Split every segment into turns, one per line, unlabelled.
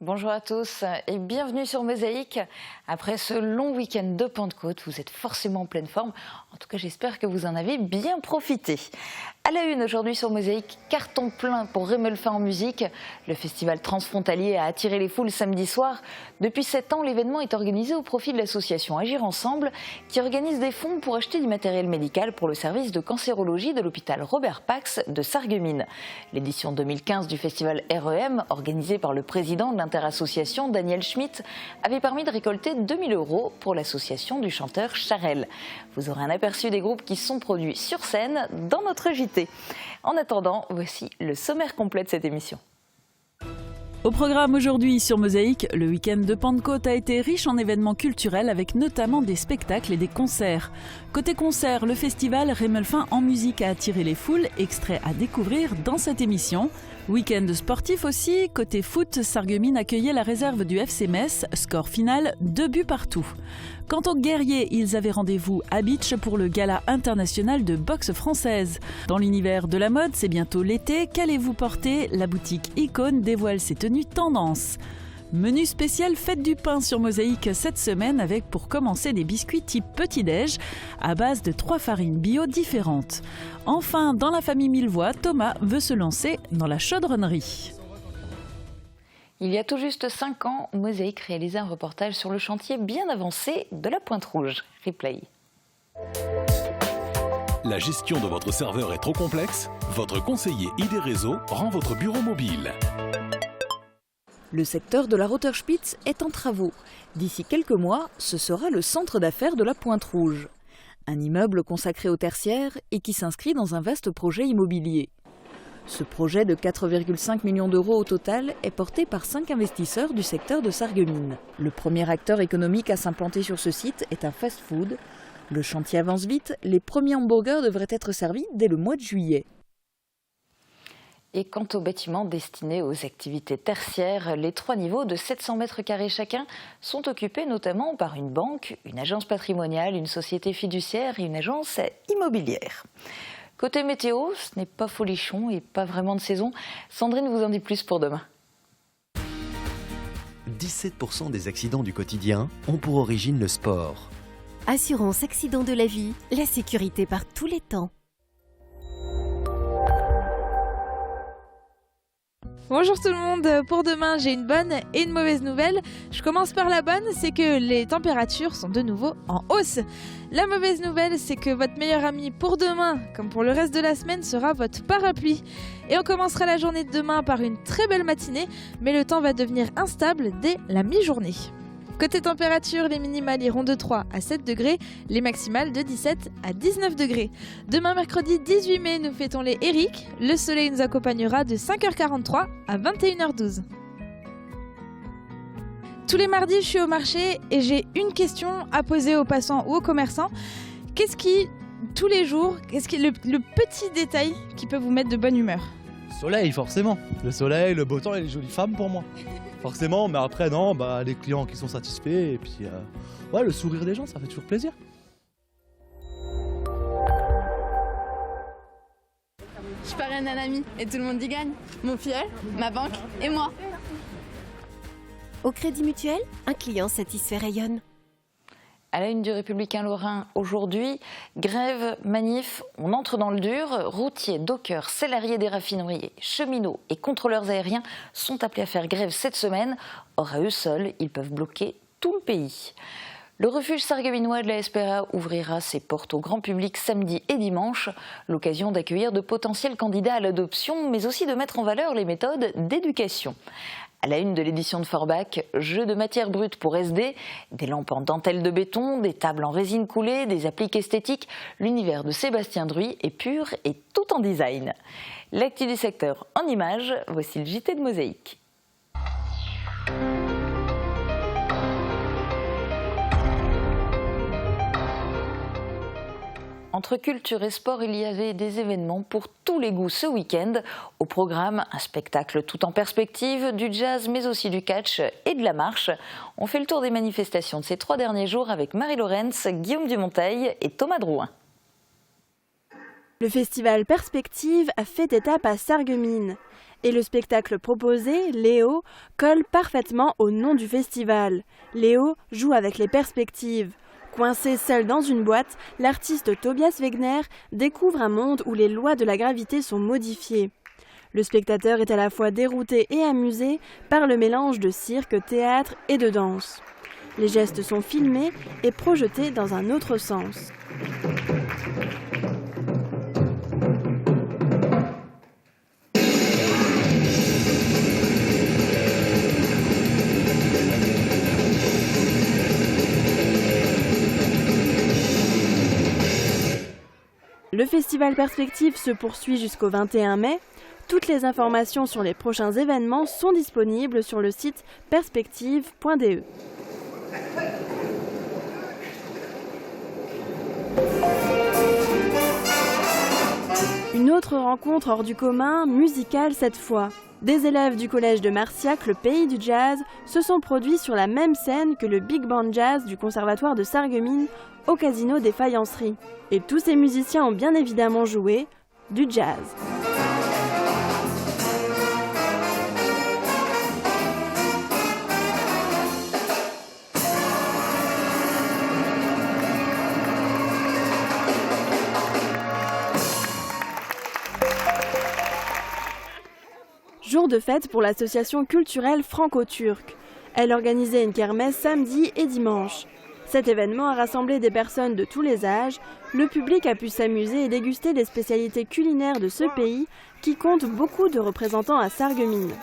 Bonjour à tous et bienvenue sur Mosaïque. Après ce long week-end de Pentecôte, vous êtes forcément en pleine forme. En tout cas, j'espère que vous en avez bien profité. À la une aujourd'hui sur Mosaïque, carton plein pour Rémelfin en musique. Le festival transfrontalier a attiré les foules samedi soir. Depuis 7 ans, l'événement est organisé au profit de l'association Agir Ensemble qui organise des fonds pour acheter du matériel médical pour le service de cancérologie de l'hôpital Robert Pax de Sarreguemines. L'édition 2015 du festival REM, organisée par le président de l'interassociation Daniel Schmitt, avait permis de récolter 2 000 € pour l'association du chanteur Charel. Vous aurez un aperçu des groupes qui sont produits sur scène dans notre JT. En attendant, voici le sommaire complet de cette émission.
Au programme aujourd'hui sur Mosaïque, le week-end de Pentecôte a été riche en événements culturels avec notamment des spectacles et des concerts. Côté concert, le festival Rémelfin en musique a attiré les foules, extrait à découvrir dans cette émission. Week-end sportif aussi, côté foot, Sarreguemines accueillait la réserve du FC Metz, score final 2 buts partout. Quant aux guerriers, ils avaient rendez-vous à Beach pour le gala international de boxe française. Dans l'univers de la mode, c'est bientôt l'été, qu'allez-vous porter? La boutique Icône dévoile ses tenues tendance. Menu spécial fête du pain sur Mosaïque cette semaine avec pour commencer des biscuits type petit-déj à base de 3 farines bio différentes. Enfin, dans la famille Millevoye, Thomas veut se lancer dans la chaudronnerie.
Il y a tout juste 5 ans, Mosaïque réalisait un reportage sur le chantier bien avancé de la Pointe Rouge. Replay.
La gestion de votre serveur est trop complexe? Votre conseiller ID Réseau rend votre bureau mobile.
Le secteur de la Rotterspitz est en travaux. D'ici quelques mois, ce sera le centre d'affaires de la Pointe Rouge. Un immeuble consacré au tertiaire et qui s'inscrit dans un vaste projet immobilier. Ce projet de 4,5 millions d'euros au total est porté par 5 investisseurs du secteur de Sarreguemines. Le premier acteur économique à s'implanter sur ce site est un fast-food. Le chantier avance vite, les premiers hamburgers devraient être servis dès le mois de juillet.
Et quant aux bâtiments destinés aux activités tertiaires, les 3 niveaux de 700 mètres carrés chacun sont occupés notamment par une banque, une agence patrimoniale, une société fiduciaire et une agence immobilière. Côté météo, ce n'est pas folichon et pas vraiment de saison. Sandrine vous en dit plus pour demain.
17% des accidents du quotidien ont pour origine le sport.
Assurance accident de la vie, la sécurité par tous les temps.
Bonjour tout le monde, pour demain j'ai une bonne et une mauvaise nouvelle. Je commence par la bonne, c'est que les températures sont de nouveau en hausse. La mauvaise nouvelle, c'est que votre meilleur ami pour demain, comme pour le reste de la semaine, sera votre parapluie. Et on commencera la journée de demain par une très belle matinée, mais le temps va devenir instable dès la mi-journée. Côté température, les minimales iront de 3 à 7 degrés, les maximales de 17 à 19 degrés. Demain mercredi 18 mai, nous fêtons les Éric. Le soleil nous accompagnera de 5h43 à 21h12. Tous les mardis, je suis au marché et j'ai une question à poser aux passants ou aux commerçants. Qu'est-ce qui, tous les jours, le petit détail qui peut vous mettre de bonne humeur?
Le soleil, forcément. Le soleil, le beau temps et les jolies femmes pour moi. Forcément, mais après non, les clients qui sont satisfaits et puis le sourire des gens, ça fait toujours plaisir.
Je parraine un ami et tout le monde y gagne. Mon filleul, ma banque et moi.
Au Crédit Mutuel, un client satisfait rayonne.
À la une du Républicain Lorrain aujourd'hui, grève, manif, on entre dans le dur. Routiers, dockers, salariés des raffineries, cheminots et contrôleurs aériens sont appelés à faire grève cette semaine. Or, à eux seuls, ils peuvent bloquer tout le pays. Le refuge sarregueminois de la SPA ouvrira ses portes au grand public samedi et dimanche. L'occasion d'accueillir de potentiels candidats à l'adoption, mais aussi de mettre en valeur les méthodes d'éducation. À la une de l'édition de Forbach, jeux de matière brute pour SD, des lampes en dentelle de béton, des tables en résine coulée, des appliques esthétiques. L'univers de Sébastien Druy est pur et tout en design. L'actu du secteur en images, voici le JT de Mosaïque. Entre culture et sport, il y avait des événements pour tous les goûts ce week-end. Au programme, un spectacle tout en perspective, du jazz mais aussi du catch et de la marche. On fait le tour des manifestations de ces 3 derniers jours avec Marie Laurence, Guillaume Dumonteil et Thomas Drouin.
Le festival Perspective a fait étape à Sarreguemines. Et le spectacle proposé, Léo, colle parfaitement au nom du festival. Léo joue avec les perspectives. Coincé seul dans une boîte, l'artiste Tobias Wegner découvre un monde où les lois de la gravité sont modifiées. Le spectateur est à la fois dérouté et amusé par le mélange de cirque, théâtre et de danse. Les gestes sont filmés et projetés dans un autre sens. Le festival Perspective se poursuit jusqu'au 21 mai. Toutes les informations sur les prochains événements sont disponibles sur le site perspective.de. Une autre rencontre hors du commun, musicale cette fois. Des élèves du collège de Marciac, le pays du jazz, se sont produits sur la même scène que le Big Band Jazz du conservatoire de Sarreguemines au Casino des Faïenceries. Et tous ces musiciens ont bien évidemment joué du jazz. Jour de fête pour l'association culturelle franco-turque. Elle organisait une kermesse samedi et dimanche. Cet événement a rassemblé des personnes de tous les âges. Le public a pu s'amuser et déguster des spécialités culinaires de ce pays qui compte beaucoup de représentants à Sarreguemines.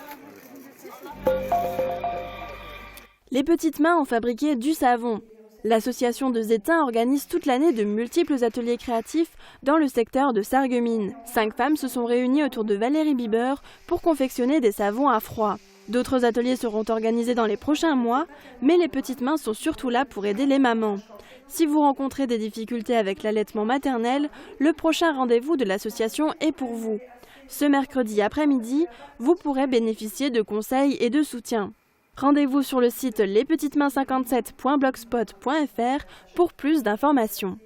Les petites mains ont fabriqué du savon. L'association de Zétain organise toute l'année de multiples ateliers créatifs dans le secteur de Sarreguemines. 5 femmes se sont réunies autour de Valérie Bieber pour confectionner des savons à froid. D'autres ateliers seront organisés dans les prochains mois, mais les petites mains sont surtout là pour aider les mamans. Si vous rencontrez des difficultés avec l'allaitement maternel, le prochain rendez-vous de l'association est pour vous. Ce mercredi après-midi, vous pourrez bénéficier de conseils et de soutien. Rendez-vous sur le site lespetitesmains57.blogspot.fr pour plus d'informations.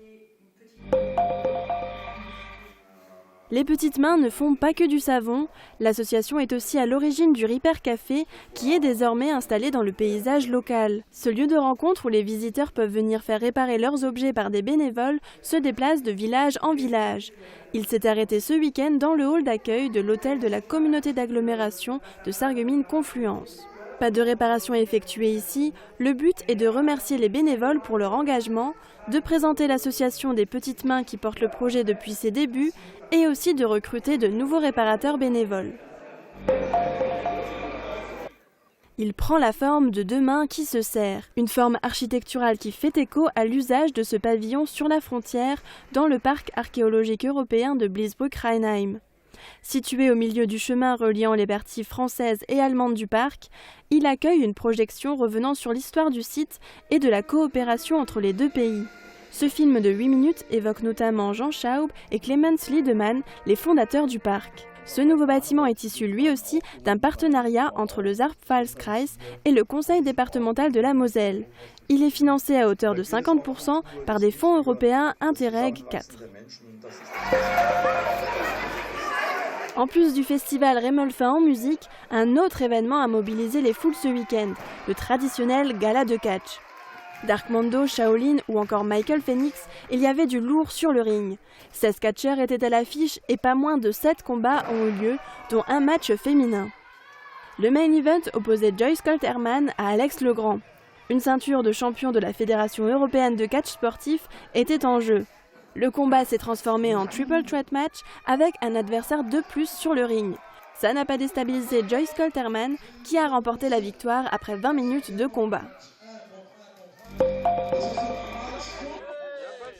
Les petites mains ne font pas que du savon. L'association est aussi à l'origine du Ripper Café qui est désormais installé dans le paysage local. Ce lieu de rencontre où les visiteurs peuvent venir faire réparer leurs objets par des bénévoles se déplace de village en village. Il s'est arrêté ce week-end dans le hall d'accueil de l'hôtel de la communauté d'agglomération de Sarreguemines Confluence. Pas de réparation effectuée ici, le but est de remercier les bénévoles pour leur engagement, de présenter l'association des petites mains qui porte le projet depuis ses débuts et aussi de recruter de nouveaux réparateurs bénévoles. Il prend la forme de 2 mains qui se serrent, une forme architecturale qui fait écho à l'usage de ce pavillon sur la frontière dans le parc archéologique européen de Bliesbruck-Rheinheim. Situé au milieu du chemin reliant les parties françaises et allemandes du parc, il accueille une projection revenant sur l'histoire du site et de la coopération entre les 2 pays. Ce film de 8 minutes évoque notamment Jean Schaub et Clemens Liedemann, les fondateurs du parc. Ce nouveau bâtiment est issu lui aussi d'un partenariat entre le Saarpfalz-Kreis et le Conseil départemental de la Moselle. Il est financé à hauteur de 50% par des fonds européens Interreg 4. En plus du festival Rémelfin en musique, un autre événement a mobilisé les foules ce week-end, le traditionnel gala de catch. Dark Mando, Shaolin ou encore Michael Phoenix, il y avait du lourd sur le ring. 16 catcheurs étaient à l'affiche et pas moins de 7 combats ont eu lieu, dont un match féminin. Le main event opposait Joyce Colt-Herman à Alex Legrand. Une ceinture de champion de la Fédération européenne de catch sportif était en jeu. Le combat s'est transformé en triple threat match avec un adversaire de plus sur le ring. Ça n'a pas déstabilisé Joyce Colt-Herman qui a remporté la victoire après 20 minutes de combat.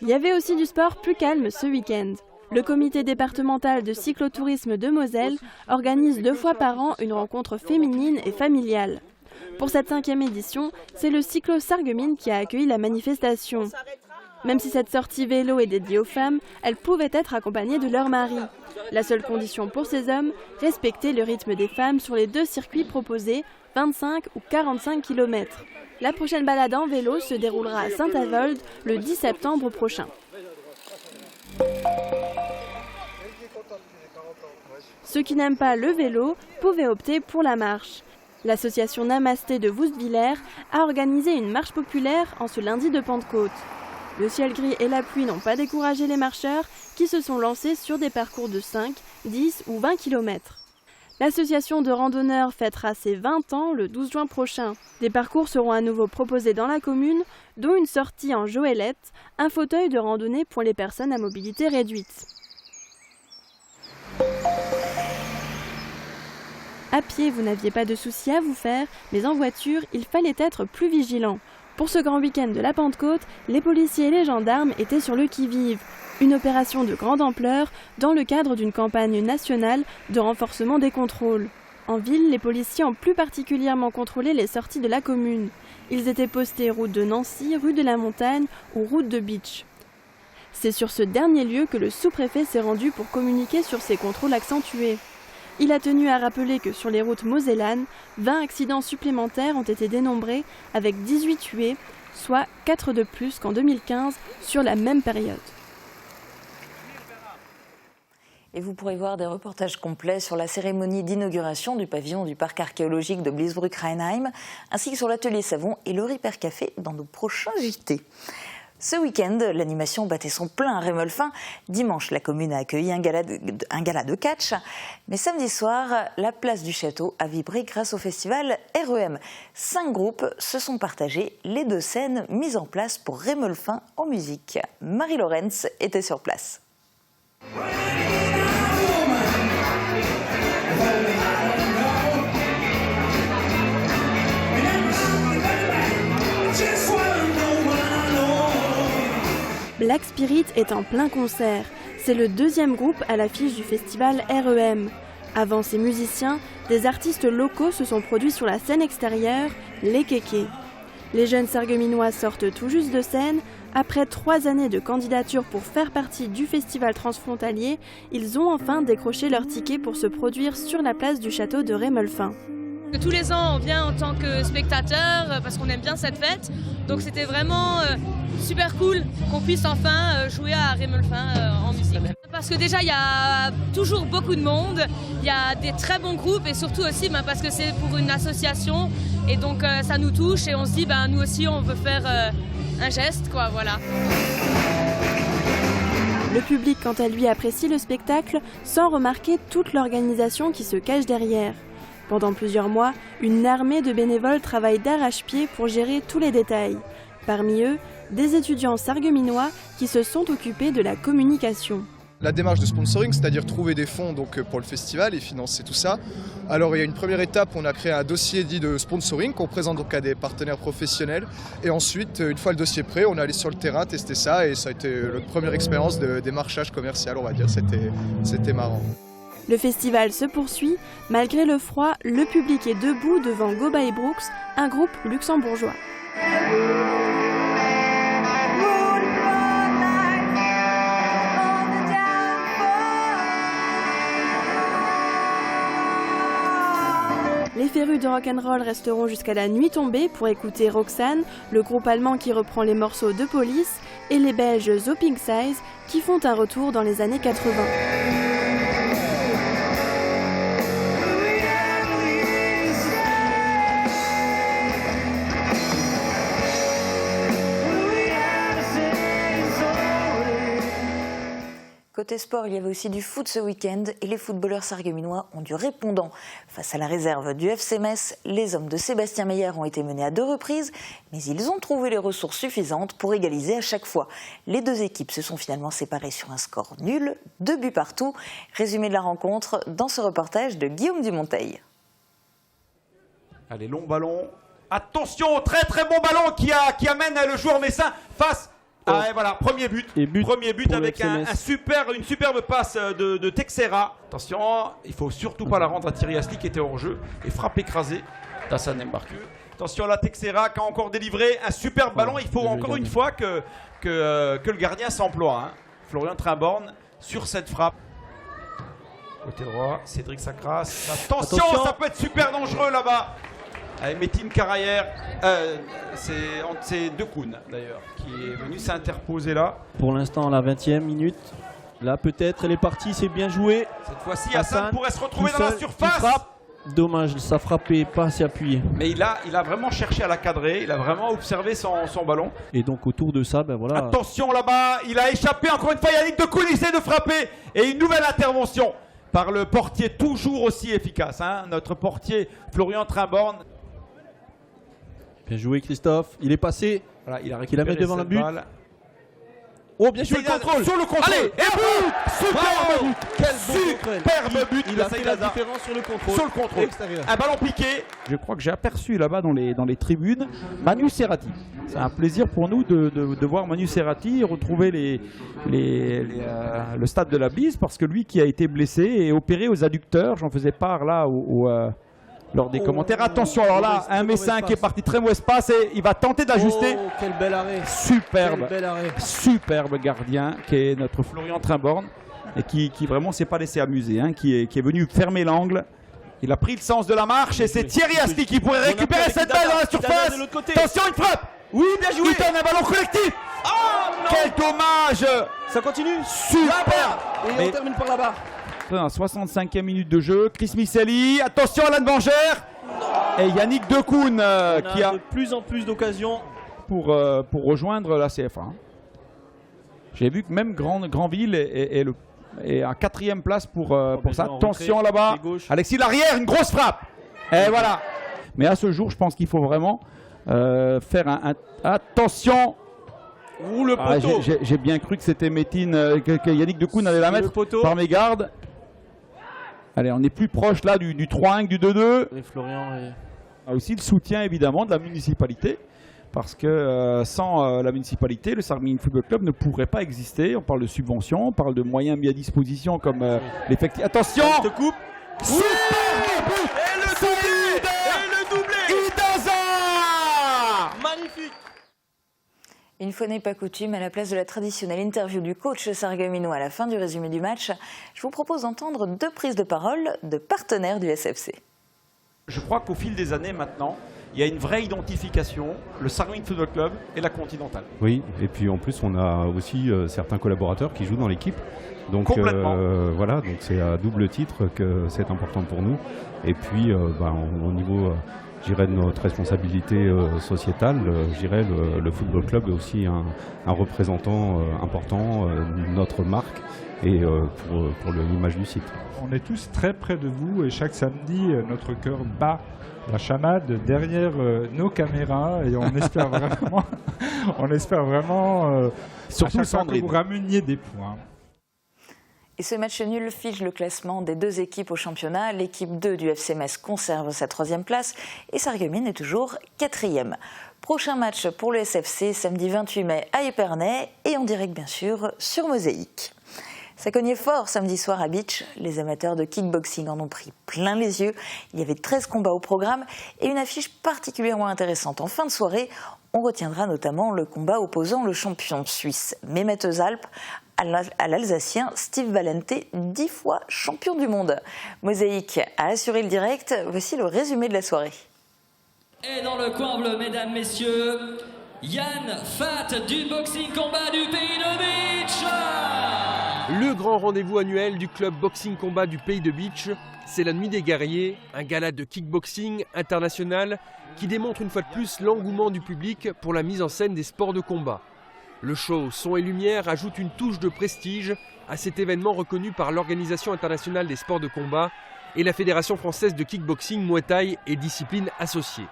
Il y avait aussi du sport plus calme ce week-end. Le comité départemental de cyclotourisme de Moselle organise 2 fois par an une rencontre féminine et familiale. Pour cette 5e édition, c'est le Cyclo Sarreguemines qui a accueilli la manifestation. Même si cette sortie vélo est dédiée aux femmes, elles pouvaient être accompagnées de leur mari. La seule condition pour ces hommes, respecter le rythme des femmes sur les 2 circuits proposés, 25 ou 45 km. La prochaine balade en vélo se déroulera à Saint-Avold le 10 septembre prochain. Ceux qui n'aiment pas le vélo pouvaient opter pour la marche. L'association Namasté de Woustvillers a organisé une marche populaire en ce lundi de Pentecôte. Le ciel gris et la pluie n'ont pas découragé les marcheurs qui se sont lancés sur des parcours de 5, 10 ou 20 km. L'association de randonneurs fêtera ses 20 ans le 12 juin prochain. Des parcours seront à nouveau proposés dans la commune, dont une sortie en Joëlette, un fauteuil de randonnée pour les personnes à mobilité réduite. À pied, vous n'aviez pas de soucis à vous faire, mais en voiture, il fallait être plus vigilant. Pour ce grand week-end de la Pentecôte, les policiers et les gendarmes étaient sur le qui-vive. Une opération de grande ampleur dans le cadre d'une campagne nationale de renforcement des contrôles. En ville, les policiers ont plus particulièrement contrôlé les sorties de la commune. Ils étaient postés route de Nancy, rue de la Montagne ou route de Beach. C'est sur ce dernier lieu que le sous-préfet s'est rendu pour communiquer sur ces contrôles accentués. Il a tenu à rappeler que sur les routes mosellanes, 20 accidents supplémentaires ont été dénombrés avec 18 tués, soit 4 de plus qu'en 2015 sur la même période.
Et vous pourrez voir des reportages complets sur la cérémonie d'inauguration du pavillon du parc archéologique de Bliesbruck-Rheinheim, ainsi que sur l'atelier savon et le Ripper Café dans nos prochains JT. Ce week-end, l'animation battait son plein à Rémolfin. Dimanche, la commune a accueilli un gala de catch. Mais samedi soir, la place du château a vibré grâce au festival REM. 5 groupes se sont partagés les 2 scènes mises en place pour Rémolfin en musique. Marie Lorenz était sur place.
Black Spirit est en plein concert. C'est le 2e groupe à l'affiche du festival REM. Avant ces musiciens, des artistes locaux se sont produits sur la scène extérieure, les Kékés. Les jeunes Sarregueminois sortent tout juste de scène. Après 3 années de candidature pour faire partie du festival transfrontalier, ils ont enfin décroché leur ticket pour se produire sur la place du château de Rémolfin.
Tous les ans, on vient en tant que spectateur parce qu'on aime bien cette fête. Donc c'était vraiment super cool qu'on puisse enfin jouer à Rémolfin en musique. Parce que déjà, il y a toujours beaucoup de monde, il y a des très bons groupes et surtout aussi parce que c'est pour une association et donc ça nous touche et on se dit nous aussi on veut faire un geste, quoi, voilà.
Le public, quant à lui, apprécie le spectacle sans remarquer toute l'organisation qui se cache derrière. Pendant plusieurs mois, une armée de bénévoles travaille d'arrache-pied pour gérer tous les détails. Parmi eux, des étudiants sarregueminois qui se sont occupés de la communication.
La démarche de sponsoring, c'est-à-dire trouver des fonds pour le festival et financer tout ça. Alors il y a une première étape, on a créé un dossier dit de sponsoring qu'on présente donc à des partenaires professionnels. Et ensuite, une fois le dossier prêt, on est allé sur le terrain tester ça et ça a été notre première expérience de démarchage commercial, on va dire. C'était marrant.
Le festival se poursuit. Malgré le froid, le public est debout devant Go By Brooks, un groupe luxembourgeois. Les férus de rock'n'roll resteront jusqu'à la nuit tombée pour écouter Roxanne, le groupe allemand qui reprend les morceaux de Police, et les Belges The Pink Size qui font un retour dans les années 80.
Côté sport, il y avait aussi du foot ce week-end et les footballeurs sarregueminois ont du répondant. Face à la réserve du FC Metz, les hommes de Sébastien Meyer ont été menés à 2 reprises, mais ils ont trouvé les ressources suffisantes pour égaliser à chaque fois. Les 2 équipes se sont finalement séparées sur un score nul, 2 buts partout. Résumé de la rencontre dans ce reportage de Guillaume Dumonteil.
Allez, long ballon. Attention, très très bon ballon qui amène le joueur messin face. Ah, et voilà, premier but avec une superbe passe de Texera. Attention, il faut surtout pas la rendre à Thierry Asli qui était hors jeu et frappe écrasée d'Hassan Mbarkue. Attention là, Texera qui a encore délivré un superbe ballon. Il faut encore une fois que le gardien s'emploie. Hein. Florian Trimborn sur cette frappe. Côté droit, Cédric Sacras. Attention, ça peut être super dangereux là-bas. Avec Métine Carayer, c'est Dekoun d'ailleurs qui est venu s'interposer là.
Pour l'instant, la 20e minute. Là peut-être elle est partie, c'est bien joué.
Cette fois-ci Hassan pourrait se retrouver dans la surface.
Dommage, ça frappait pas assez appuyé.
Mais il a vraiment cherché à la cadrer, il a vraiment observé son ballon.
Et donc autour de ça, ben voilà.
Attention là-bas, il a échappé encore une fois, Yannick Decoune essaie de frapper. Et une nouvelle intervention par le portier toujours aussi efficace, hein, notre portier Florian Trimborn.
Bien joué Christophe, il est passé,
voilà, il a
la met devant le but.
Balle.
Oh bien joué le contrôle.
Sur le contrôle.
Allez,
et but. Superbe but. Superbe but.
Il a fait la différence sur le contrôle.
Sur le contrôle extérieur. Un ballon piqué. Je crois que j'ai aperçu là-bas dans les tribunes Manu Serratti. C'est un plaisir pour nous de voir Manu Serratti retrouver le stade de la Bise, parce que lui qui a été blessé et opéré aux adducteurs, j'en faisais part là lors des commentaires. Attention, alors là, un Messin qui est parti très mauvais passe et il va tenter d'ajuster.
Oh, quel bel arrêt.
Superbe.
Quel bel arrêt.
Superbe gardien qui est notre Florian Trimborn et qui vraiment s'est pas laissé amuser, hein, qui est venu fermer l'angle. Il a pris le sens de la marche et c'est Thierry Asti qui pourrait récupérer cette balle dans la surface. Attention, une frappe.
Oui, bien joué.
Il donne un ballon collectif.
Oh, non.
Quel dommage.
Ça continue.
Super.
Et on termine par là-bas.
Dans la 65e minute de jeu, Chris Miceli, attention Alan Bangère et Yannick Decoune qui a
de plus en plus d'occasions
pour rejoindre la CFA. J'ai vu que même Granville est à 4e place pour ça. Attention là-bas, Alexis Larrière, une grosse frappe. Et voilà. Mais à ce jour, je pense qu'il faut vraiment faire attention.
Ouh, le poteau.
J'ai bien cru que c'était Métine, que Yannick Decoune allait la mettre par mégarde. Allez, on est plus proche là du 3-1 que du 2-2.
Et Florian
a aussi le soutien évidemment de la municipalité, parce que sans la municipalité, le Sarreguemines Football Club ne pourrait pas exister. On parle de subventions, on parle de moyens mis à disposition comme l'effectif. Attention,
te coupe.
Super but.
Et le doublé.
Idaza.
Magnifique.
Une fois n'est pas coutume, à la place de la traditionnelle interview du coach sarregueminois à la fin du résumé du match, je vous propose d'entendre 2 prises de parole de partenaires du SFC.
Je crois qu'au fil des années maintenant, il y a une vraie identification, le Sarreguemines Football Club et la Continentale.
Oui, et puis en plus on a aussi certains collaborateurs qui jouent dans l'équipe. Donc voilà, donc c'est à double titre que c'est important pour nous. Et puis au niveau je dirais de notre responsabilité sociétale, je dirais le football club est aussi un représentant important de notre marque et pour l'image du site.
On est tous très près de vous et chaque samedi, notre cœur bat la chamade derrière nos caméras et on espère vraiment,
surtout
à chaque fois que vous rameniez des points.
Et ce match nul fige le classement des 2 équipes au championnat. L'équipe 2 du FC Metz conserve sa 3e place et Sarreguemines est toujours 4e. Prochain match pour le SFC, samedi 28 mai à Épernay et en direct bien sûr sur Mosaïque. Ça cognait fort samedi soir à Beach. Les amateurs de kickboxing en ont pris plein les yeux. Il y avait 13 combats au programme et une affiche particulièrement intéressante. En fin de soirée, on retiendra notamment le combat opposant le champion suisse Mehmet Özalp à l'Alsacien Steve Valente, 10 fois champion du monde. Mosaïque a assuré le direct. Voici le résumé de la soirée.
Et dans le coin bleu, mesdames, messieurs, Yann Fat du Boxing Combat du Pays de Beach.
Le grand rendez-vous annuel du club Boxing Combat du Pays de Beach, c'est la Nuit des Guerriers, un gala de kickboxing international qui démontre une fois de plus l'engouement du public pour la mise en scène des sports de combat. Le show Son et Lumière ajoute une touche de prestige à cet événement reconnu par l'Organisation internationale des sports de combat et la Fédération française de kickboxing, Muay Thai et disciplines associées.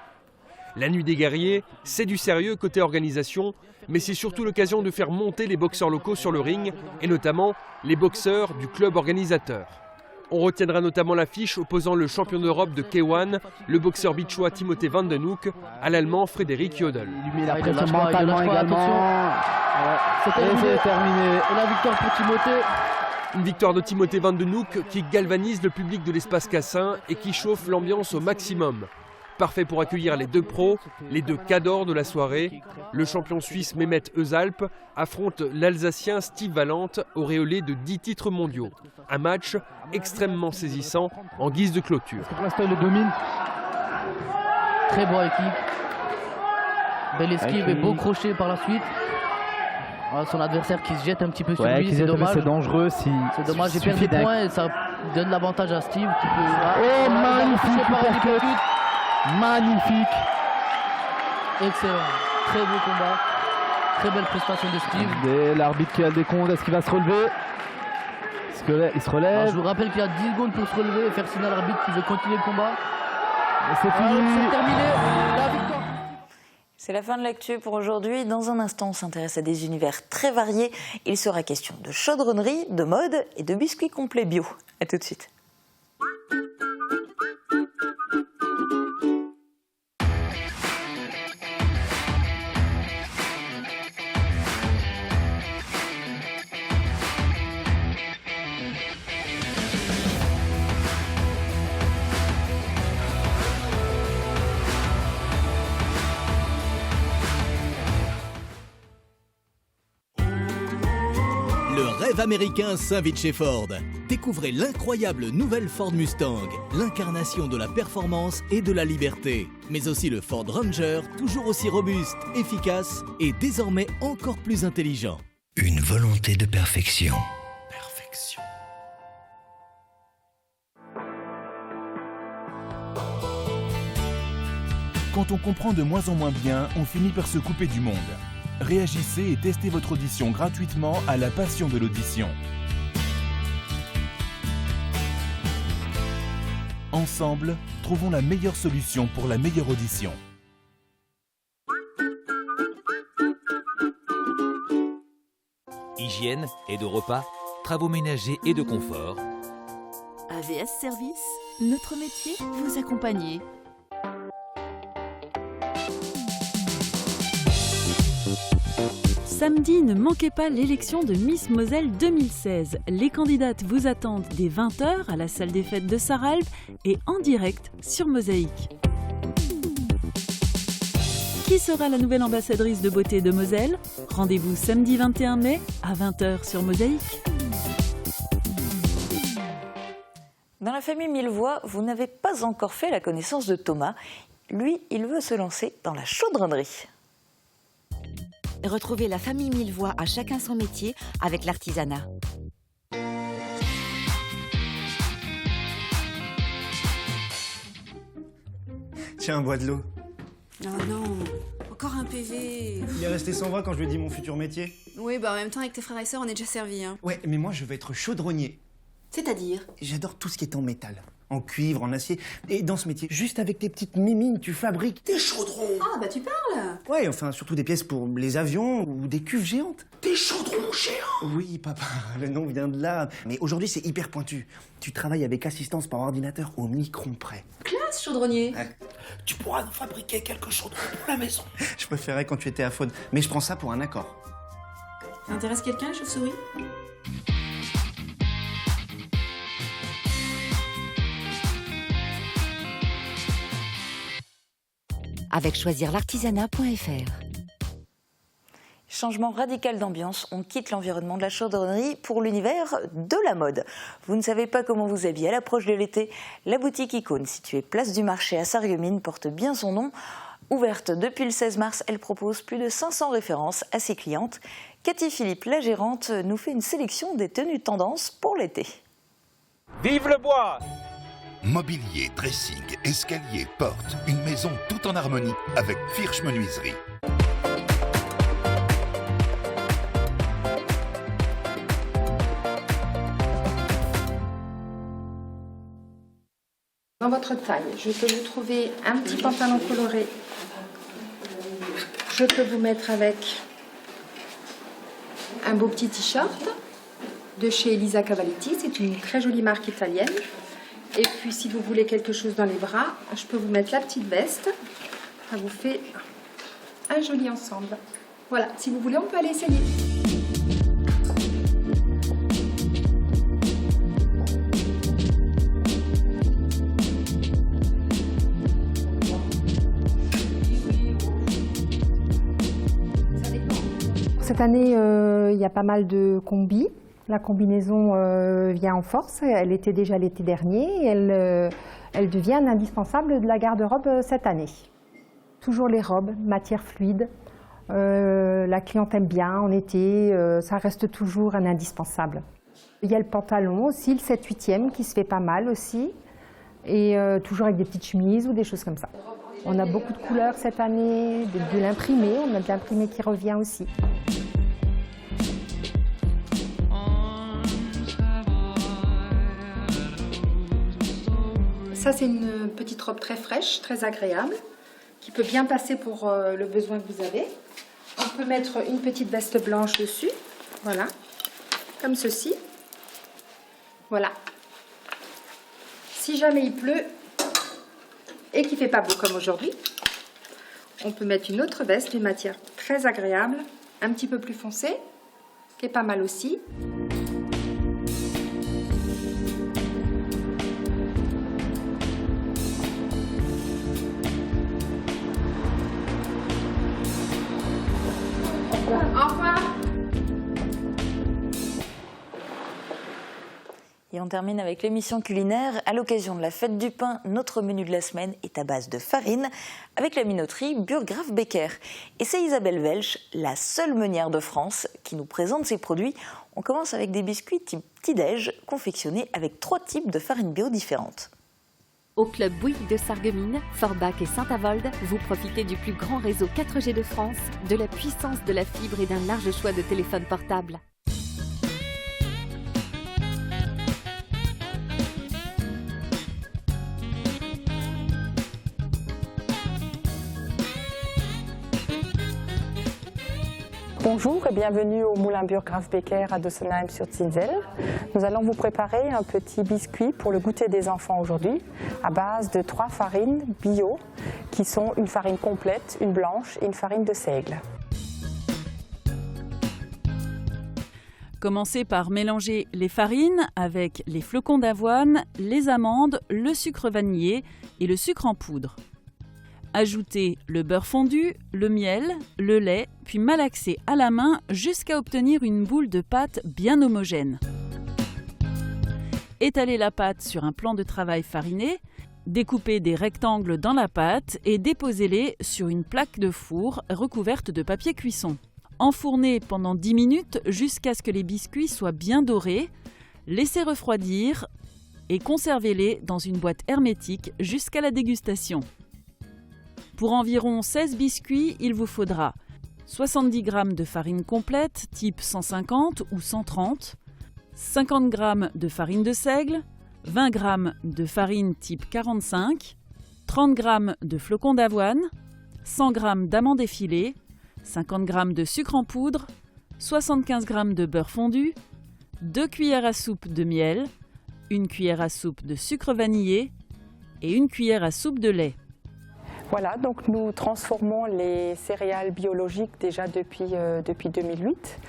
La Nuit des Guerriers, c'est du sérieux côté organisation, mais c'est surtout l'occasion de faire monter les boxeurs locaux sur le ring, et notamment les boxeurs du club organisateur. On retiendra notamment l'affiche opposant le champion d'Europe de K1, le boxeur bichois Timothée Van Den Hoek, à l'Allemand Frédéric Jodl.
Il met la pression mentalement également. C'est terminé. Et la victoire pour Timothée.
Une victoire de Timothée Van Den Hoek qui galvanise le public de l'Espace Cassin et qui chauffe l'ambiance au maximum. Parfait pour accueillir les 2 pros, les 2 cadors de la soirée. Le champion suisse Mehmet Özalp affronte l'Alsacien Steve Valente, auréolé de 10 titres mondiaux. Un match extrêmement saisissant en guise de clôture.
Pour l'instant, il le domine. Très bon équipe. Belle esquive et beau crochet par la suite. Son adversaire qui se jette un petit peu sur
Ouais,
lui, c'est dommage.
C'est dangereux si.
C'est dommage, il perd des points et ça donne l'avantage à Steve qui peut.
Oh, magnifique uppercut. Magnifique.
Excellent. Très beau combat. Très belle prestation de Steve.
Et l'arbitre qui a le décompte, est-ce qu'il va se relever? Il se relève.
Alors, je vous rappelle qu'il y a 10 secondes pour se relever et faire signe à l'arbitre qui veut continuer le combat.
C'est fini.
C'est terminé. La victoire.
C'est la fin de l'actu pour aujourd'hui. Dans un instant, on s'intéresse à des univers très variés. Il sera question de chaudronnerie, de mode et de biscuits complets bio. A tout de suite.
Le rêve américain s'invite chez Ford. Découvrez l'incroyable nouvelle Ford Mustang, l'incarnation de la performance et de la liberté. Mais aussi le Ford Ranger, toujours aussi robuste, efficace et désormais encore plus intelligent.
Une volonté de perfection.
Quand on comprend de moins en moins bien, on finit par se couper du monde. Réagissez et testez votre audition gratuitement à la passion de l'audition. Ensemble, trouvons la meilleure solution pour la meilleure audition.
Hygiène, aide au repas, travaux ménagers et de confort.
AVS Service, notre métier, vous accompagner.
Samedi, ne manquez pas l'élection de Miss Moselle 2016. Les candidates vous attendent dès 20h à la salle des fêtes de Sarralbe et en direct sur Mosaïque. Qui sera la nouvelle ambassadrice de beauté de Moselle? Rendez-vous samedi 21 mai à 20h sur Mosaïque.
Dans la famille Millevoye, vous n'avez pas encore fait la connaissance de Thomas. Lui, il veut se lancer dans la chaudronnerie.
Retrouvez la famille Millevoye à chacun son métier avec l'artisanat.
Tiens, bois de l'eau.
Oh non, encore un PV.
Il est resté sans voix quand je lui ai dit mon futur métier.
Oui, bah en même temps, avec tes frères et sœurs, on est déjà servis. Hein.
Ouais, mais moi, je vais être chaudronnier.
C'est-à-dire?
J'adore tout ce qui est en métal. En cuivre, en acier. Et dans ce métier, juste avec tes petites mimines, tu fabriques des chaudrons.
Ah, bah tu parles.
Ouais, enfin, surtout des pièces pour les avions ou des cuves géantes.
Des chaudrons géants.
Oui, papa, le nom vient de là. Mais aujourd'hui, c'est hyper pointu. Tu travailles avec assistance par ordinateur au micron près.
Classe, chaudronnier.
Ouais. Tu pourras nous fabriquer quelques chaudrons pour la maison. Je préférais quand tu étais à Faune, mais je prends ça pour un accord.
Ça intéresse quelqu'un, la chauve-souris?
Avec choisirlartisanat.fr.
Changement radical d'ambiance, on quitte l'environnement de la chaudronnerie pour l'univers de la mode. Vous ne savez pas comment vous habiller à l'approche de l'été? La boutique Icône, située place du Marché à Sarreguemines, porte bien son nom. Ouverte depuis le 16 mars, elle propose plus de 500 références à ses clientes. Cathy Philippe, la gérante, nous fait une sélection des tenues tendance pour l'été.
Vive le bois!
Mobilier, dressing, escalier, porte, une maison tout en harmonie avec Firsch Menuiserie.
Dans votre taille, je peux vous trouver un petit pantalon coloré. Je peux vous mettre avec un beau petit t-shirt de chez Elisa Cavalletti. C'est une très jolie marque italienne. Et puis, si vous voulez quelque chose dans les bras, je peux vous mettre la petite veste. Ça vous fait un joli ensemble. Voilà, si vous voulez, on peut aller essayer. Cette année, il y a pas mal de combis. La combinaison vient en force, elle était déjà l'été dernier et elle devient un indispensable de la garde-robe cette année. Toujours les robes, matière fluide, La cliente aime bien en été, ça reste toujours un indispensable. Il y a le pantalon aussi, le 7/8e qui se fait pas mal aussi. Et toujours avec des petites chemises ou des choses comme ça. On a beaucoup de couleurs cette année, de l'imprimé, on a de l'imprimé qui revient aussi. Ça c'est une petite robe très fraîche, très agréable, qui peut bien passer pour le besoin que vous avez. On peut mettre une petite veste blanche dessus, voilà, comme ceci. Voilà. Si jamais il pleut et qu'il ne fait pas beau comme aujourd'hui, on peut mettre une autre veste d'une matière très agréable, un petit peu plus foncée, qui est pas mal aussi. Au revoir.
Et on termine avec l'émission culinaire. À l'occasion de la fête du pain, notre menu de la semaine est à base de farine avec la minoterie Burggraaf Becker. Et c'est Isabelle Welch, la seule meunière de France, qui nous présente ses produits. On commence avec des biscuits type petit-déj, confectionnés avec 3 types de farines bio différentes.
Au club Bouygues de Sarreguemines, Forbach et Saint-Avold, vous profitez du plus grand réseau 4G de France, de la puissance de la fibre et d'un large choix de téléphones portables.
Bonjour et bienvenue au moulin Burggraaf Becker à Dossenheim-sur-Zinzell. Nous allons vous préparer un petit biscuit pour le goûter des enfants aujourd'hui à base de 3 farines bio qui sont une farine complète, une blanche et une farine de seigle.
Commencez par mélanger les farines avec les flocons d'avoine, les amandes, le sucre vanillé et le sucre en poudre. Ajoutez le beurre fondu, le miel, le lait, puis malaxez à la main jusqu'à obtenir une boule de pâte bien homogène. Étalez la pâte sur un plan de travail fariné, découpez des rectangles dans la pâte et déposez-les sur une plaque de four recouverte de papier cuisson. Enfournez pendant 10 minutes jusqu'à ce que les biscuits soient bien dorés, laissez refroidir et conservez-les dans une boîte hermétique jusqu'à la dégustation. Pour environ 16 biscuits, il vous faudra 70 g de farine complète type 150 ou 130, 50 g de farine de seigle, 20 g de farine type 45, 30 g de flocons d'avoine, 100 g d'amandes effilées, 50 g de sucre en poudre, 75 g de beurre fondu, 2 cuillères à soupe de miel, 1 cuillère à soupe de sucre vanillé et 1 cuillère à soupe de lait.
Voilà, donc nous transformons les céréales biologiques déjà depuis 2008,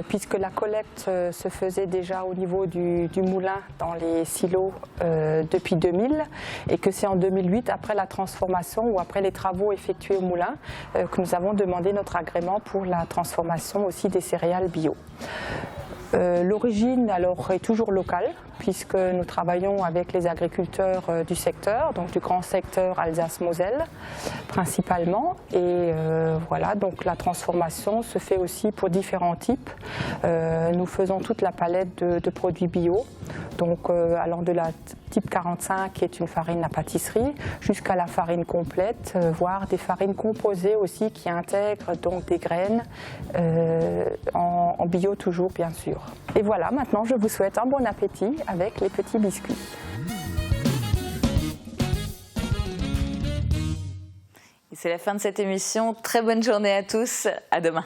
puisque la collecte se faisait déjà au niveau du moulin dans les silos depuis 2000, et que c'est en 2008, après la transformation ou après les travaux effectués au moulin, que nous avons demandé notre agrément pour la transformation aussi des céréales bio. L'origine alors est toujours locale puisque nous travaillons avec les agriculteurs du secteur, donc du grand secteur Alsace-Moselle principalement, et voilà, donc la transformation se fait aussi pour différents types. Nous faisons toute la palette de produits bio, donc allant de la type 45 qui est une farine à pâtisserie jusqu'à la farine complète, voire des farines composées aussi qui intègrent donc des graines en bio toujours bien sûr. Et voilà, maintenant je vous souhaite un bon appétit avec les petits biscuits.
Et c'est la fin de cette émission. Très bonne journée à tous. À demain.